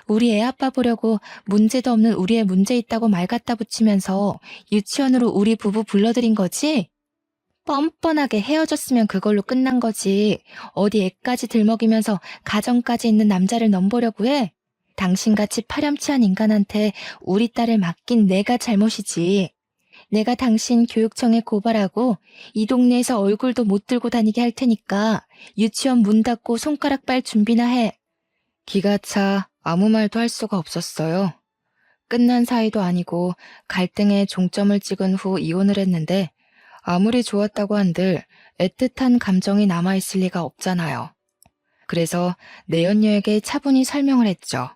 우리 애 아빠 보려고 문제도 없는 우리의 문제 있다고 말 갖다 붙이면서 유치원으로 우리 부부 불러들인 거지? 뻔뻔하게 헤어졌으면 그걸로 끝난 거지. 어디 애까지 들먹이면서 가정까지 있는 남자를 넘보려고 해? 당신같이 파렴치한 인간한테 우리 딸을 맡긴 내가 잘못이지. 내가 당신 교육청에 고발하고 이 동네에서 얼굴도 못 들고 다니게 할 테니까 유치원 문 닫고 손가락 빨 준비나 해. 기가 차 아무 말도 할 수가 없었어요. 끝난 사이도 아니고 갈등에 종점을 찍은 후 이혼을 했는데 아무리 좋았다고 한들 애틋한 감정이 남아있을 리가 없잖아요. 그래서 내연녀에게 차분히 설명을 했죠.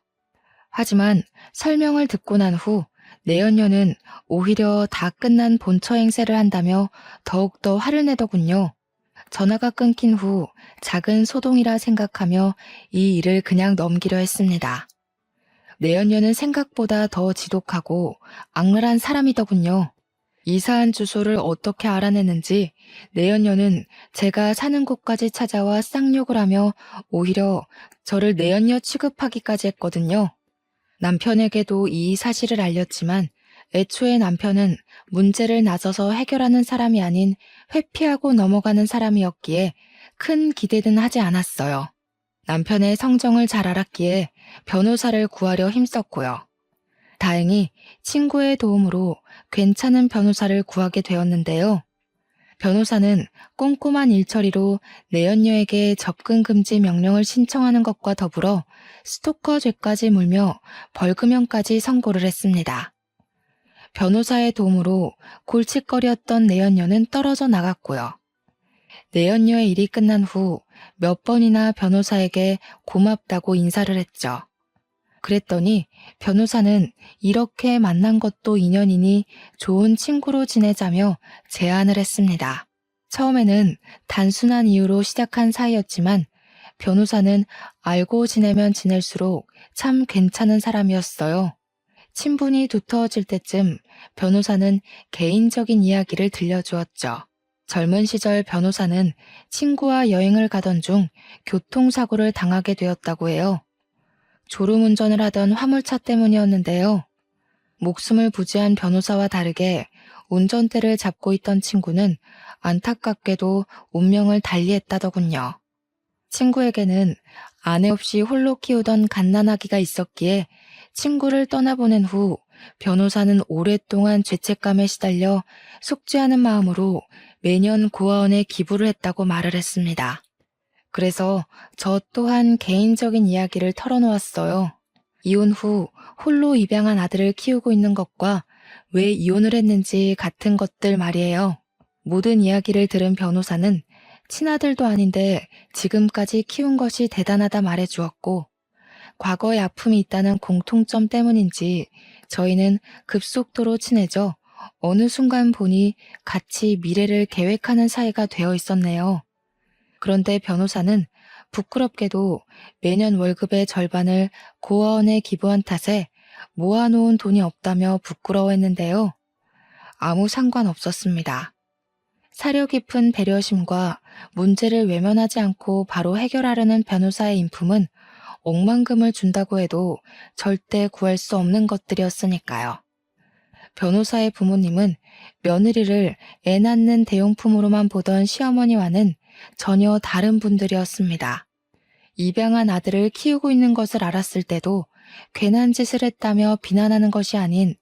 하지만 설명을 듣고 난 후 내연녀는 오히려 다 끝난 본처 행세를 한다며 더욱더 화를 내더군요. 전화가 끊긴 후 작은 소동이라 생각하며 이 일을 그냥 넘기려 했습니다. 내연녀는 생각보다 더 지독하고 악랄한 사람이더군요. 이사한 주소를 어떻게 알아냈는지 내연녀는 제가 사는 곳까지 찾아와 쌍욕을 하며 오히려 저를 내연녀 취급하기까지 했거든요. 남편에게도 이 사실을 알렸지만 애초에 남편은 문제를 나서서 해결하는 사람이 아닌 회피하고 넘어가는 사람이었기에 큰 기대는 하지 않았어요. 남편의 성정을 잘 알았기에 변호사를 구하려 힘썼고요. 다행히 친구의 도움으로 괜찮은 변호사를 구하게 되었는데요. 변호사는 꼼꼼한 일처리로 내연녀에게 접근 금지 명령을 신청하는 것과 더불어 스토커 죄까지 물며 벌금형까지 선고를 했습니다. 변호사의 도움으로 골칫거리였던 내연녀는 떨어져 나갔고요. 내연녀의 일이 끝난 후 몇 번이나 변호사에게 고맙다고 인사를 했죠. 그랬더니 변호사는 이렇게 만난 것도 인연이니 좋은 친구로 지내자며 제안을 했습니다. 처음에는 단순한 이유로 시작한 사이였지만 변호사는 알고 지내면 지낼수록 참 괜찮은 사람이었어요. 친분이 두터워질 때쯤 변호사는 개인적인 이야기를 들려주었죠. 젊은 시절 변호사는 친구와 여행을 가던 중 교통사고를 당하게 되었다고 해요. 졸음운전을 하던 화물차 때문이었는데요. 목숨을 부지한 변호사와 다르게 운전대를 잡고 있던 친구는 안타깝게도 운명을 달리했다더군요. 친구에게는 아내 없이 홀로 키우던 갓난아기가 있었기에 친구를 떠나보낸 후 변호사는 오랫동안 죄책감에 시달려 속죄하는 마음으로 매년 고아원에 기부를 했다고 말을 했습니다. 그래서 저 또한 개인적인 이야기를 털어놓았어요. 이혼 후 홀로 입양한 아들을 키우고 있는 것과 왜 이혼을 했는지 같은 것들 말이에요. 모든 이야기를 들은 변호사는 친아들도 아닌데 지금까지 키운 것이 대단하다 말해주었고, 과거의 아픔이 있다는 공통점 때문인지 저희는 급속도로 친해져 어느 순간 보니 같이 미래를 계획하는 사이가 되어 있었네요. 그런데 변호사는 부끄럽게도 매년 월급의 절반을 고아원에 기부한 탓에 모아놓은 돈이 없다며 부끄러워했는데요. 아무 상관없었습니다. 사려 깊은 배려심과 문제를 외면하지 않고 바로 해결하려는 변호사의 인품은 억만금을 준다고 해도 절대 구할 수 없는 것들이었으니까요. 변호사의 부모님은 며느리를 애 낳는 대용품으로만 보던 시어머니와는 전혀 다른 분들이었습니다. 입양한 아들을 키우고 있는 것을 알았을 때도 괜한 짓을 했다며 비난하는 것이 아닌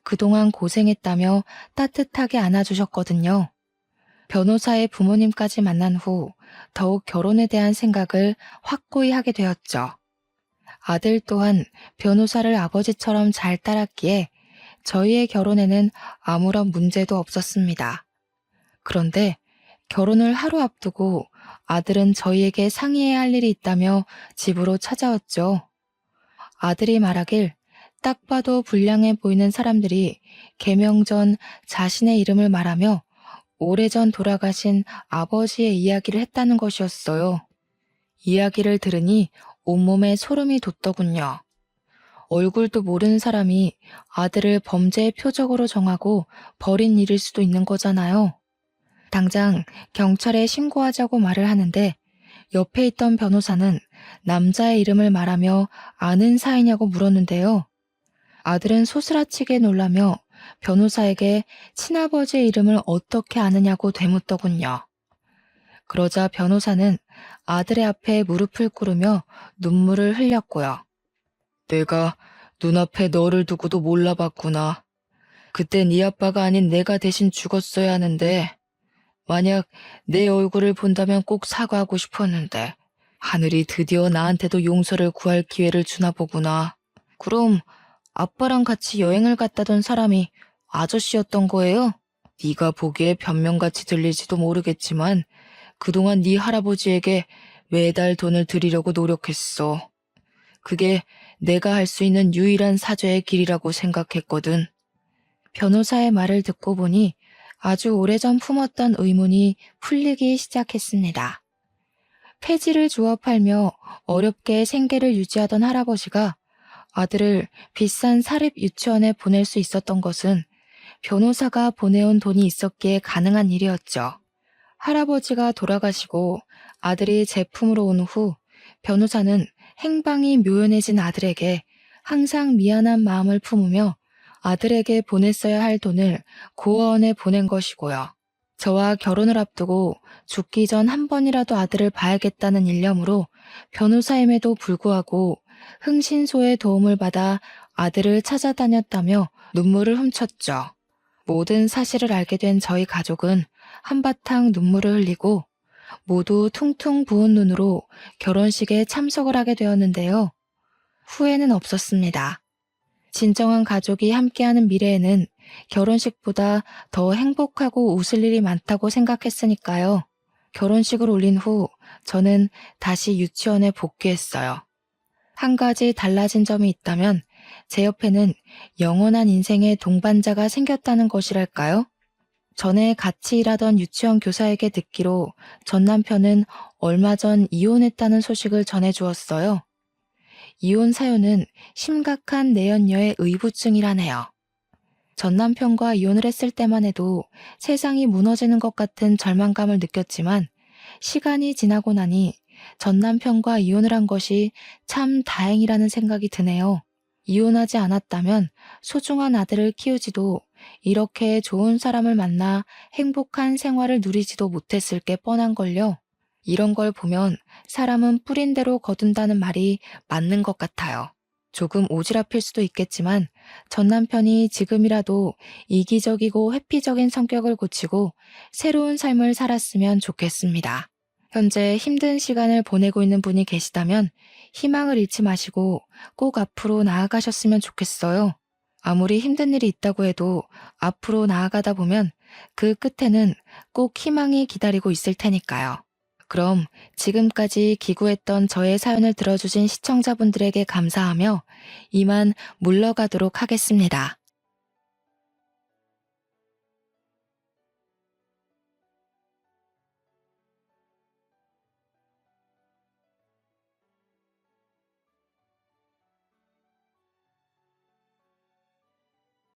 그동안 고생했다며 따뜻하게 안아주셨거든요. 변호사의 부모님까지 만난 후 더욱 결혼에 대한 생각을 확고히 하게 되었죠. 아들 또한 변호사를 아버지처럼 잘 따랐기에 저희의 결혼에는 아무런 문제도 없었습니다. 그런데 결혼을 하루 앞두고 아들은 저희에게 상의해야 할 일이 있다며 집으로 찾아왔죠. 아들이 말하길 딱 봐도 불량해 보이는 사람들이 개명 전 자신의 이름을 말하며 오래전 돌아가신 아버지의 이야기를 했다는 것이었어요. 이야기를 들으니 온몸에 소름이 돋더군요. 얼굴도 모르는 사람이 아들을 범죄의 표적으로 정하고 버린 일일 수도 있는 거잖아요. 당장 경찰에 신고하자고 말을 하는데 옆에 있던 변호사는 남자의 이름을 말하며 아는 사이냐고 물었는데요. 아들은 소스라치게 놀라며 변호사에게 친아버지의 이름을 어떻게 아느냐고 되묻더군요. 그러자 변호사는 아들의 앞에 무릎을 꿇으며 눈물을 흘렸고요. 내가 눈앞에 너를 두고도 몰라봤구나. 그때 네 아빠가 아닌 내가 대신 죽었어야 하는데 만약 내 얼굴을 본다면 꼭 사과하고 싶었는데 하늘이 드디어 나한테도 용서를 구할 기회를 주나 보구나. 그럼 아빠랑 같이 여행을 갔다던 사람이 아저씨였던 거예요? 네가 보기에 변명같이 들릴지도 모르겠지만 그동안 네 할아버지에게 매달 돈을 드리려고 노력했어. 그게 내가 할 수 있는 유일한 사죄의 길이라고 생각했거든. 변호사의 말을 듣고 보니 아주 오래전 품었던 의문이 풀리기 시작했습니다. 폐지를 주워 팔며 어렵게 생계를 유지하던 할아버지가 아들을 비싼 사립 유치원에 보낼 수 있었던 것은 변호사가 보내온 돈이 있었기에 가능한 일이었죠. 할아버지가 돌아가시고 아들이 제품으로 온 후 변호사는 행방이 묘연해진 아들에게 항상 미안한 마음을 품으며 아들에게 보냈어야 할 돈을 고아원에 보낸 것이고요. 저와 결혼을 앞두고 죽기 전 한 번이라도 아들을 봐야겠다는 일념으로 변호사임에도 불구하고 흥신소의 도움을 받아 아들을 찾아다녔다며 눈물을 훔쳤죠. 모든 사실을 알게 된 저희 가족은 한바탕 눈물을 흘리고 모두 퉁퉁 부은 눈으로 결혼식에 참석을 하게 되었는데요. 후회는 없었습니다. 진정한 가족이 함께하는 미래에는 결혼식보다 더 행복하고 웃을 일이 많다고 생각했으니까요. 결혼식을 올린 후 저는 다시 유치원에 복귀했어요. 한 가지 달라진 점이 있다면 제 옆에는 영원한 인생의 동반자가 생겼다는 것이랄까요? 전에 같이 일하던 유치원 교사에게 듣기로 전 남편은 얼마 전 이혼했다는 소식을 전해주었어요. 이혼 사유는 심각한 내연녀의 의부증이라네요. 전 남편과 이혼을 했을 때만 해도 세상이 무너지는 것 같은 절망감을 느꼈지만 시간이 지나고 나니 전 남편과 이혼을 한 것이 참 다행이라는 생각이 드네요. 이혼하지 않았다면 소중한 아들을 키우지도 이렇게 좋은 사람을 만나 행복한 생활을 누리지도 못했을 게 뻔한걸요. 이런 걸 보면 사람은 뿌린 대로 거둔다는 말이 맞는 것 같아요. 조금 오지랖일 수도 있겠지만 전 남편이 지금이라도 이기적이고 회피적인 성격을 고치고 새로운 삶을 살았으면 좋겠습니다. 현재 힘든 시간을 보내고 있는 분이 계시다면 희망을 잃지 마시고 꼭 앞으로 나아가셨으면 좋겠어요. 아무리 힘든 일이 있다고 해도 앞으로 나아가다 보면 그 끝에는 꼭 희망이 기다리고 있을 테니까요. 그럼 지금까지 기구했던 저의 사연을 들어주신 시청자분들에게 감사하며 이만 물러가도록 하겠습니다.